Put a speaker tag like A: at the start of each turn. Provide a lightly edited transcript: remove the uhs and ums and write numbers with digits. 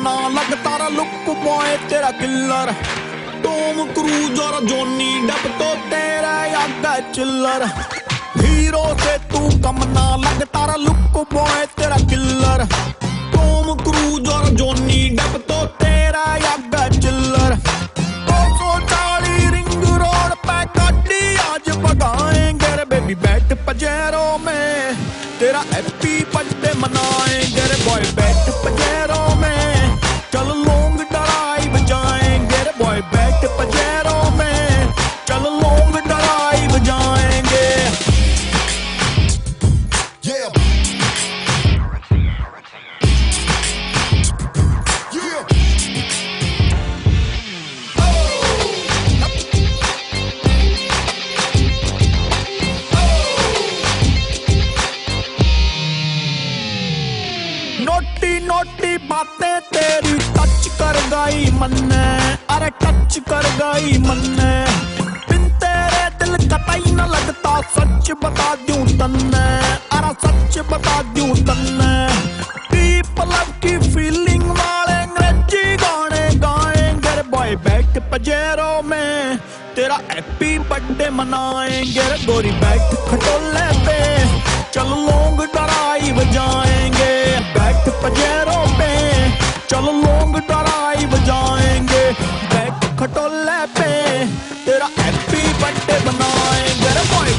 A: तमन्ना लगता रहा look boy तेरा किल्लर टॉम क्रूज और जॉनी डेप तो तेरा याद चिल्लर हीरो से तू कम ना लगता रहा लुक बॉय तेरा किल्लर टॉम क्रूज और जॉनी डेप तो तेरा याद चिल्लर 240 रिंग रोड पे गाड़ी आज भगाएंगे रे बेबी बैठ पजेरो में तेरा हैप्पी बर्थडे मनाएंगे रे बॉय बैठ पजेरो में चल लॉन्ग ड्राइव जाएंगे रे बॉय बैठ पजेरो में चल लॉन्ग ड्राइव जाएंगे नोटी नोटी बातें तेरी टच कर गई मन्ने अरे टच कर गई मन्ने बिन तेरे दिल कतई न लगता सच बता दूं तन्ने अरे सच बता दूं तन्ने डीप लव की फीलिंग वाले अंग्रेजी गाने गाएंगे रे बॉय बैठ पजेरो में तेरा हैप्पी बर्थडे मनाएंगे रे गोरी बैठ खटोले पे चल लॉन्ग ड्राइव जाएंगे बैठ पजेरो पे चल लॉन्ग ड्राइव जाएंगे बैठ खटोले पे तेरा हैप्पी बर्थडे मनाएंगे रे बॉय